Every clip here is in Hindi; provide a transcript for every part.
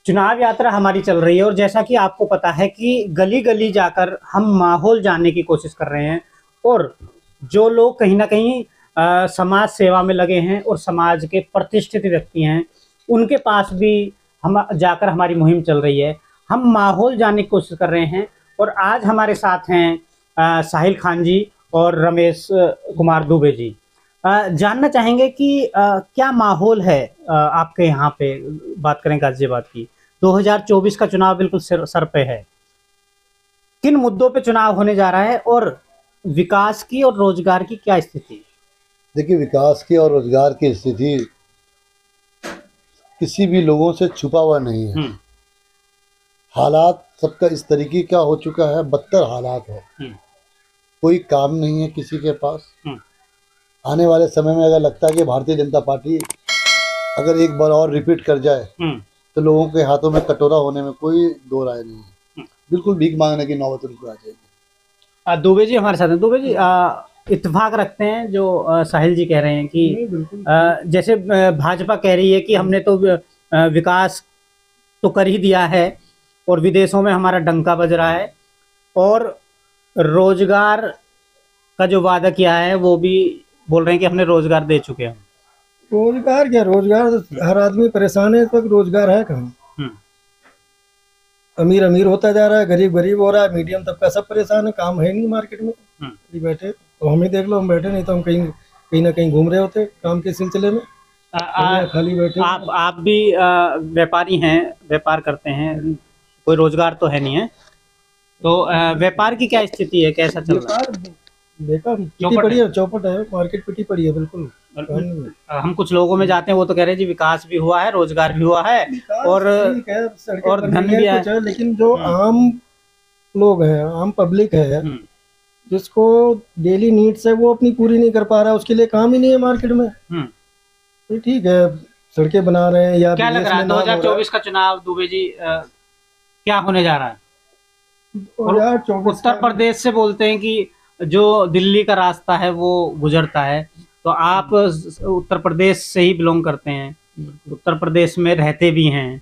चुनाव यात्रा हमारी चल रही है और जैसा कि आपको पता है कि गली गली जाकर हम माहौल जानने की कोशिश कर रहे हैं और जो लोग कहीं ना कहीं समाज सेवा में लगे हैं और समाज के प्रतिष्ठित व्यक्ति हैं उनके पास भी हम जाकर हमारी मुहिम चल रही है। हम माहौल जानने की कोशिश कर रहे हैं और आज हमारे साथ हैं साहिल खान जी और रमेश कुमार दुबे जी। जानना चाहेंगे कि क्या माहौल है आपके यहाँ पे। बात करें गाजियाबाद की, 2024 का चुनाव बिल्कुल सर पे है। किन मुद्दों पे चुनाव होने जा रहा है और विकास की और रोजगार की क्या स्थिति है? देखिए, विकास की और रोजगार की स्थिति किसी भी लोगों से छुपा हुआ नहीं है। हालात सबका इस तरीके का हो चुका है, बदतर हालात है। कोई काम नहीं है किसी के पास। आने वाले समय में अगर लगता है कि भारतीय जनता पार्टी अगर एक बार और रिपीट कर जाए तो लोगों के हाथों में कटोरा होने में कोई दो राय नहीं है। बिल्कुल भीख मांगने की नौबत उनको आ जाएगी। दुबे जी हमारे साथ हैं। दुबे जी, इत्तेफाक रखते हैं जो साहिल जी कह रहे हैं कि जैसे भाजपा कह रही है कि हमने तो विकास तो कर ही दिया है और विदेशों में हमारा डंका बज रहा है और रोजगार का जो वादा किया है वो भी बोल रहे हैं कि हमने रोजगार दे चुके हैं। रोजगार क्या, रोजगार हर आदमी परेशान है। इस वक्त रोजगार है कहाँ? अमीर अमीर होता जा रहा है, गरीब गरीब हो रहा है, मीडियम तबका सब परेशान है। काम है नहीं मार्केट में। बैठे तो हमें देख लो, हम बैठे नहीं तो हम कहीं ना कहीं घूम रहे होते काम के सिलसिले में। खाली बैठे। आप भी व्यापारी हैं, व्यापार करते हैं, कोई रोजगार तो है नहीं है, तो व्यापार की क्या स्थिति है, कैसा चल रहा है? देखा पिटी पड़ी है, चौपट है, मार्केट पिटी पड़ी है बिल्कुल। हम कुछ लोगों में जाते हैं वो तो कह रहे हैं जी विकास भी हुआ है, रोजगार भी हुआ है और धन भी है। लेकिन जो आम लोग हैं, आम पब्लिक है, जिसको डेली नीड्स है वो अपनी पूरी नहीं कर पा रहा है, उसके लिए काम ही नहीं है मार्केट में। तो ठीक है, सड़कें बना रहे हैं या क्या लग रहा है 2024 का चुनाव दुबे जी क्या होने जा रहा है? 2024 उत्तर प्रदेश से बोलते हैं कि जो दिल्ली का रास्ता है वो गुजरता है, तो आप उत्तर प्रदेश से ही बिलोंग करते हैं, उत्तर प्रदेश में रहते भी हैं,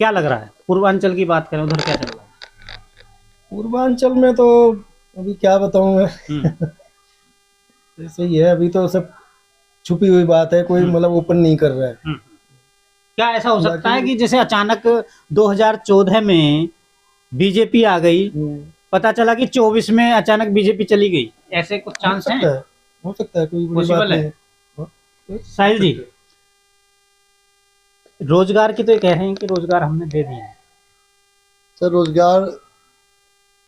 क्या लग रहा है? पूर्वांचल की बात करें, उधर क्या चल रहा है? पूर्वांचल में तो अभी क्या बताऊं मैं। ऐसे ही है, अभी तो सब छुपी हुई बात है, कोई मतलब ओपन नहीं कर रहा है। क्या ऐसा हो सकता है कि जैसे अचानक 2014 में बीजेपी आ गई, पता चला कि 24 में अचानक बीजेपी चली गई, ऐसे कुछ चांस हैं? हो सकता है, कोई बड़ी बात नहीं। साहिल जी, रोजगार की तो कह रहे हैं कि रोजगार हमने दे दिए। सर, रोजगार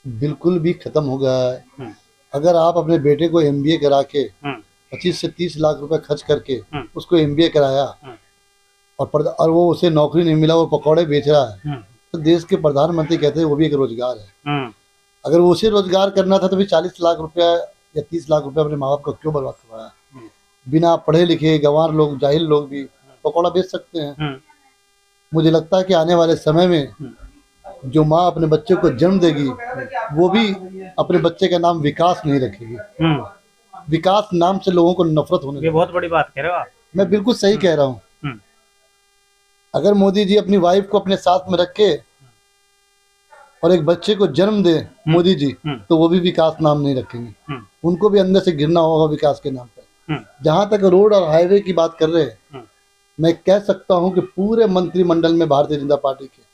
बिल्कुल भी खत्म हो गया है। अगर आप अपने बेटे को एमबीए करा के 25 से 30 लाख रुपए खर्च करके उसको एमबीए कराया और वो उसे नौकरी नहीं मिला, वो पकौड़े बेच रहा है, तो देश के प्रधानमंत्री कहते हैं वो भी एक रोजगार है। अगर वो उसे रोजगार करना था तो भी 40 लाख रुपया या 30 लाख रुपया अपने माँ बाप को क्यों बर्बाद करवाया? बिना पढ़े लिखे गंवार लोग, जाहिल लोग भी पकौड़ा बेच सकते हैं। मुझे लगता है कि आने वाले समय में जो माँ अपने बच्चे को जन्म देगी वो भी अपने बच्चे का नाम विकास नहीं रखेगी। विकास नाम से लोगों को नफरत होने ये बहुत बड़ी बात कह रहे हो आप। मैं बिल्कुल सही कह रहा हूँ। अगर मोदी जी अपनी वाइफ को अपने साथ में रखे और एक बच्चे को जन्म दे मोदी जी, तो वो भी विकास नाम नहीं रखेंगे। उनको भी अंदर से गिरना होगा विकास के नाम पर। जहां तक रोड और हाईवे की बात कर रहे हैं, मैं कह सकता हूं कि पूरे मंत्रिमंडल में भारतीय जनता पार्टी के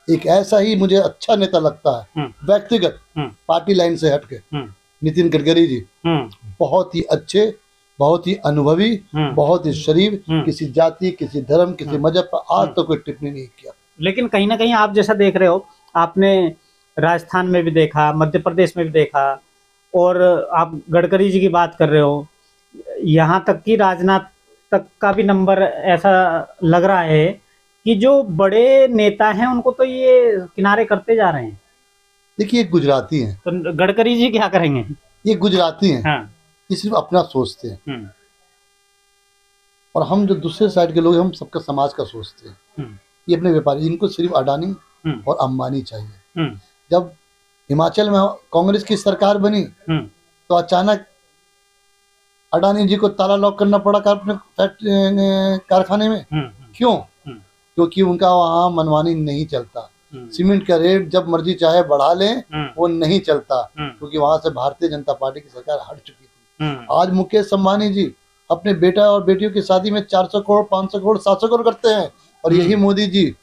एक ऐसा ही मुझे अच्छा नेता लगता है, व्यक्तिगत पार्टी लाइन से हटके, नितिन गडकरी जी। बहुत ही अच्छे, बहुत ही अनुभवी, बहुत ही शरीफ, किसी जाति, किसी धर्म, किसी मजहब पर आज तो कोई टिप्पणी नहीं किया। लेकिन कहीं ना कहीं आप जैसा देख रहे हो, आपने राजस्थान में भी देखा, मध्य प्रदेश में भी देखा, और आप गडकरी जी की बात कर रहे हो, यहाँ तक कि राजनाथ तक का भी नंबर ऐसा लग रहा है कि जो बड़े नेता हैं उनको तो ये किनारे करते जा रहे हैं। देखिए, गुजराती हैं, तो गडकरी जी क्या करेंगे? ये गुजराती हैं। हाँ। ये सिर्फ अपना सोचते हैं और हम जो दूसरे साइड के लोग हैं, हम सबका समाज का सोचते हैं। ये अपने व्यापारी, इनको सिर्फ अडानी और अंबानी चाहिए। जब हिमाचल में कांग्रेस की सरकार बनी तो अचानक अडानी जी को ताला लॉक करना पड़ा अपने कारखाने में। क्यों? क्योंकि उनका वहाँ मनमानी नहीं चलता। सीमेंट का रेट जब मर्जी चाहे बढ़ा लें, वो नहीं चलता, क्योंकि वहां से भारतीय जनता पार्टी की सरकार हट चुकी थी। आज मुकेश अंबानी जी अपने बेटा और बेटियों की शादी में 400 करोड़ 500 करोड़ 700 करोड़ करते हैं, और यही मोदी जी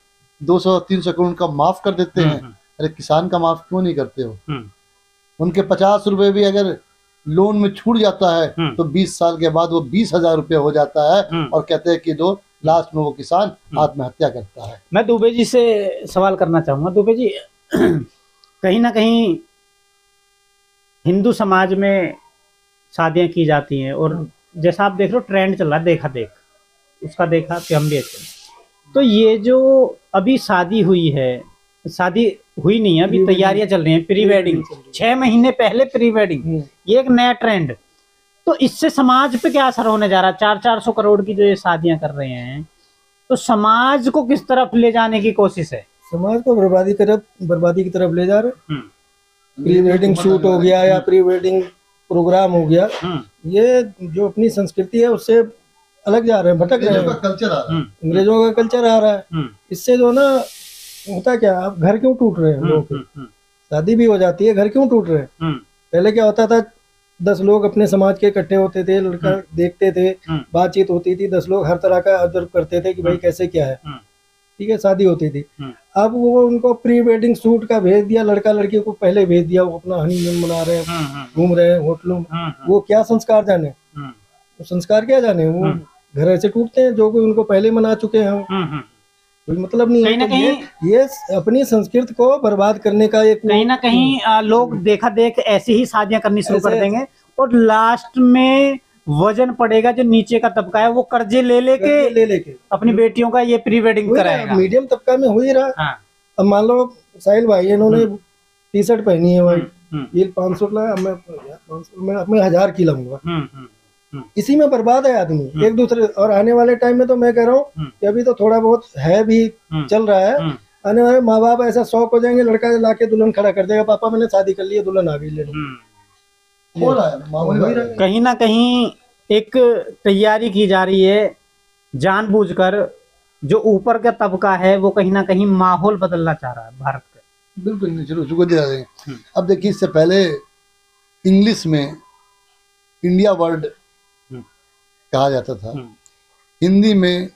200-300 करोड़ का माफ कर देते हैं। अरे किसान का माफ क्यों नहीं करते हो? उनके 50 रुपए भी अगर लोन में छूट जाता है तो 20 साल के बाद वो 20,000 रुपये हो जाता है, और कहते हैं कि दो, लास्ट में वो किसान आत्महत्या करता है। मैं दुबे जी से सवाल करना चाहूंगा। दुबे जी, कहीं ना कहीं हिंदू समाज में शादियां की जाती हैं, और जैसा आप देख रहे हो ट्रेंड चल रहा है, देखा देख उसका देखा कि हम भी ऐसे, तो ये जो अभी शादी हुई है, शादी हुई नहीं है अभी, तैयारियां चल रही हैं, प्री वेडिंग 6 महीने पहले प्री वेडिंग, ये एक नया ट्रेंड, तो इससे समाज पे क्या असर होने जा रहा है? 400-400 करोड़ की जो ये शादियां कर रहे हैं, तो समाज को किस तरफ ले जाने की कोशिश है? समाज को बर्बादी की तरफ ले जा रहे। प्री वेडिंग शूट हो गया या प्री वेडिंग प्रोग्राम हो गया, ये जो अपनी संस्कृति है उससे अलग जा रहे हैं, भटक रहे हैं। कल्चर आ रहा है, अंग्रेजों का कल्चर आ रहा है। इससे जो ना होता क्या, अब घर क्यों टूट रहे हैं लोगों के? शादी भी हो जाती है, घर क्यों टूट रहे हैं? पहले क्या होता था, 10 लोग अपने समाज के इकट्ठे होते थे, लड़का देखते थे, बातचीत होती थी, 10 लोग हर तरह का ऑब्जर्व करते थे कि भाई कैसे क्या है, ठीक है, शादी होती थी। अब वो उनको प्री वेडिंग शूट का भेज दिया, लड़का लड़की को पहले भेज दिया, वो अपना हनीमून मना रहे हैं, घूम रहे हैं होटलों में। वो क्या संस्कार जाने, वो संस्कार क्या जाने, वो घर ऐसे टूटते हैं जो कोई उनको पहले मना चुके हैं, कोई मतलब नहीं है। तो ये अपनी संस्कृति को बर्बाद करने का एक, कहीं ना कहीं लोग देखा देख ऐसी ही शादियां करनी शुरू कर देंगे, और लास्ट में वजन पड़ेगा जो नीचे का तबका है, वो कर्जे ले लेके अपनी बेटियों का ये प्री वेडिंग कराएगा। मीडियम तबका में हो ही रहा। अब मान लो साहिल भाई, इन्होंने टी शर्ट पहनी है भाई, ये 500 का, मैं 1000 की लाऊंगा, इसी में बर्बाद है आदमी एक दूसरे। और आने वाले टाइम में तो मैं कह रहा हूँ कि अभी तो थोड़ा बहुत है भी चल रहा है, आने वाले माँ बाप ऐसा शौक हो जाएंगे, लड़का लाके दुल्हन खड़ा कर देगा, पापा मैंने शादी कर ली है, दुल्हन आ गई, ले लो। कहीं ना कहीं एक तैयारी की जा रही है जानबूझकर, जो ऊपर का तबका है वो कहीं ना कहीं माहौल बदलना चाह रहा है भारत का। बिल्कुल नहीं, दे रहे हैं। अब देखिए, इससे पहले इंग्लिश में इंडिया वर्ल्ड कहा जाता था, हिंदी में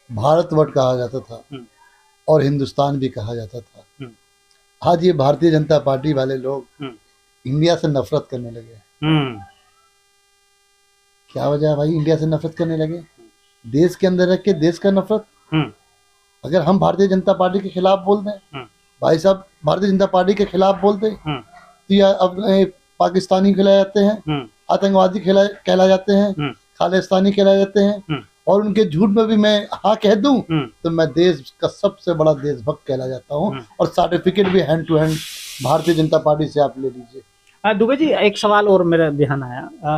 भारत वर्ष कहा जाता था, और हिंदुस्तान भी कहा जाता था। आज ये भारतीय जनता पार्टी वाले लोग इंडिया से नफरत करने लगे। क्या वजह है भाई इंडिया से नफरत करने लगे? देश के अंदर रह के देश का नफरत। अगर हम भारतीय जनता पार्टी के खिलाफ बोल दें, भाई साहब भारतीय जनता पार्टी के खिलाफ बोल दें, तो या अब पाकिस्तानी कहलाए जाते हैं, आतंकवादी कहला जाते हैं, खालिस्तानी कहलाए जाते हैं, और उनके झूठ में भी मैं हाँ कह दूं तो मैं देश का सबसे बड़ा देशभक्त कहला जाता हूं, और सर्टिफिकेट भी hand to hand Bharatiya Janata party से आप ले लीजिए। दुबे जी, एक सवाल और मेरा ध्यान आया,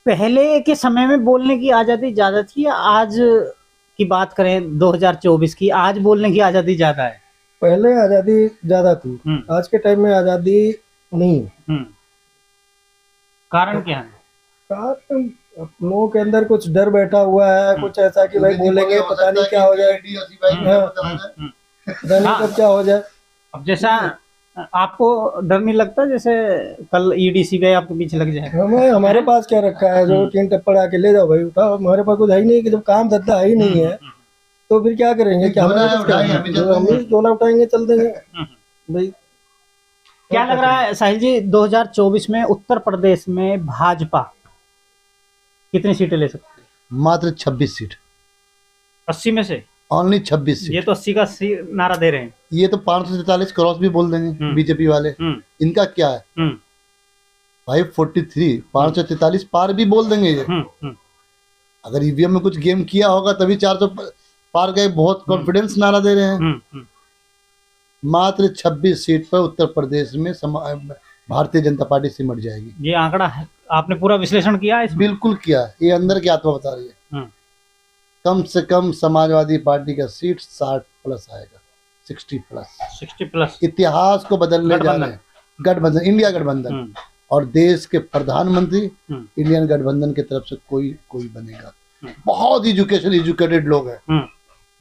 पहले के समय में बोलने की आजादी ज्यादा थी, या आज की बात करें 2024 की, आज बोलने की आजादी ज्यादा है? पहले आजादी ज्यादा थी, आज के टाइम में आजादी नहीं। कारण क्या है? कारण लोगों के अंदर कुछ डर बैठा हुआ है, कुछ ऐसा कि भाई बोलेंगे पता नहीं क्या हो जाए, पता नहीं कब क्या हो जाए। अब जैसा आपको डर नहीं लगता जैसे कल ईडीसी गए आपके पीछे लग जाए? हमारे पास क्या रखा है जो 3 टप्पड़ आके ले जाओ भाई, उठाओ। हमारे पास कुछ है ही नहीं, कि जब काम धंधा है ही नहीं है तो फिर क्या करेंगे? क्या हम झोला उठाएंगे, चल देंगे भाई। क्या लग रहा है साहिल जी, 2024 में उत्तर प्रदेश में भाजपा कितनी सीटें ले सकती है? मात्र 26 सीट। 80 में से ओनली 26 सीट। ये तो 80 का नारा दे रहे हैं। ये तो 543 क्रॉस भी बोल देंगे बीजेपी वाले। इनका क्या है भाई, 43 543 पार भी बोल देंगे ये। अगर ईवीएम में कुछ गेम किया होगा तभी 400 पार गए, बहुत कॉन्फिडेंस नारा दे रहे हैं। मात्र 26 सीट पर उत्तर प्रदेश में भारतीय जनता पार्टी सिमट जाएगी। ये आंकड़ा है, आपने पूरा विश्लेषण किया है? बिल्कुल किया। ये अंदर की आत्मा बता रही है। कम से कम समाजवादी पार्टी का सीट 60 प्लस आएगा, 60 प्लस। इतिहास को बदलने जा रहे हैं गठबंधन, इंडिया गठबंधन, और देश के प्रधानमंत्री इंडियन गठबंधन की तरफ से कोई बनेगा। बहुत एजुकेटेड लोग हैं,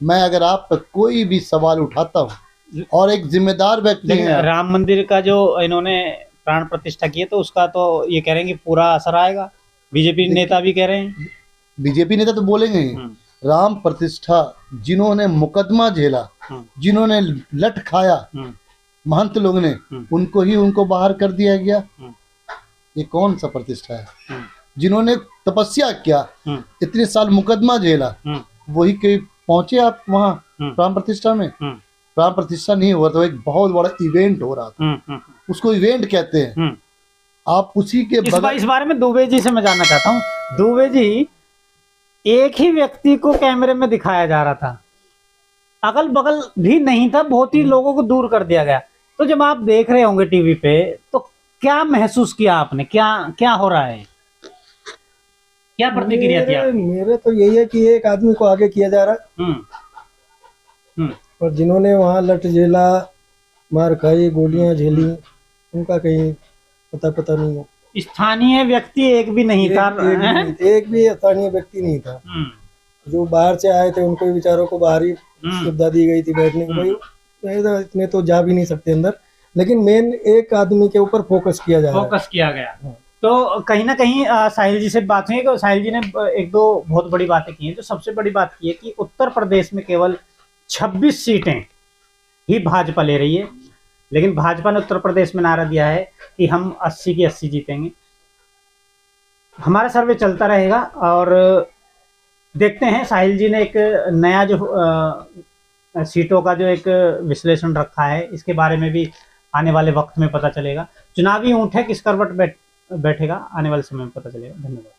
मैं अगर आप पर कोई भी सवाल उठाता हूँ और एक जिम्मेदार व्यक्ति लेकिन है, राम मंदिर का जो इन्होंने प्राण प्रतिष्ठा की है तो उसका तो ये कह रहे हैं कि पूरा असर आएगा, बीजेपी नेता भी कह रहे हैं। बीजेपी नेता तो बोलेंगे ही। राम प्रतिष्ठा जिन्होंने मुकदमा झेला, जिन्होंने लट खाया, महंत लोग ने, उनको ही उनको बाहर कर दिया गया। ये कौन सा प्रतिष्ठा है? जिन्होंने तपस्या किया, इतने साल मुकदमा झेला, वही के पहुंचे आप वहां प्राण प्रतिष्ठा में? प्राण प्रतिष्ठा नहीं हुआ तो एक बहुत बड़ा इवेंट हो रहा था, उसको इवेंट कहते हैं। आप उसी के इस बारे में दुबे जी से मैं जानना चाहता हूँ। दुबे जी, एक ही व्यक्ति को कैमरे में दिखाया जा रहा था, अगल बगल भी नहीं था, बहुत ही लोगों को दूर कर दिया गया। तो जब आप देख रहे होंगे टीवी पे तो क्या महसूस किया आपने? क्या हो रहा है? क्या प्रतिक्रिया थी आपकी? मेरे तो यही है कि एक आदमी को आगे किया जा रहा है और जिन्होंने वहां लट झेला, मार खाई, गोलियां झेली, उनका कहीं पता नहीं है। स्थानीय व्यक्ति एक भी नहीं था। एक भी स्थानीय व्यक्ति नहीं था। जो बाहर से आए थे उनको बेचारों को बाहर ही सुविधा दी गई थी बैठने की, भाई इसमें तो जा भी नहीं सकते अंदर। लेकिन मेन एक आदमी के ऊपर फोकस किया गया। तो कहीं ना कहीं साहिल जी से बात हुई, साहिल जी ने एक दो बहुत बड़ी बातें की हैं। जो सबसे बड़ी बात की है कि उत्तर प्रदेश में केवल 26 सीटें ही भाजपा ले रही है, लेकिन भाजपा ने उत्तर प्रदेश में नारा दिया है कि हम 80 की 80 जीतेंगे। हमारा सर्वे चलता रहेगा और देखते हैं। साहिल जी ने एक नया जो सीटों का जो एक विश्लेषण रखा है, इसके बारे में भी आने वाले वक्त में पता चलेगा। चुनावी ऊंट है, किस करवट बैठेगा आने वाले समय में पता चलेगा। धन्यवाद।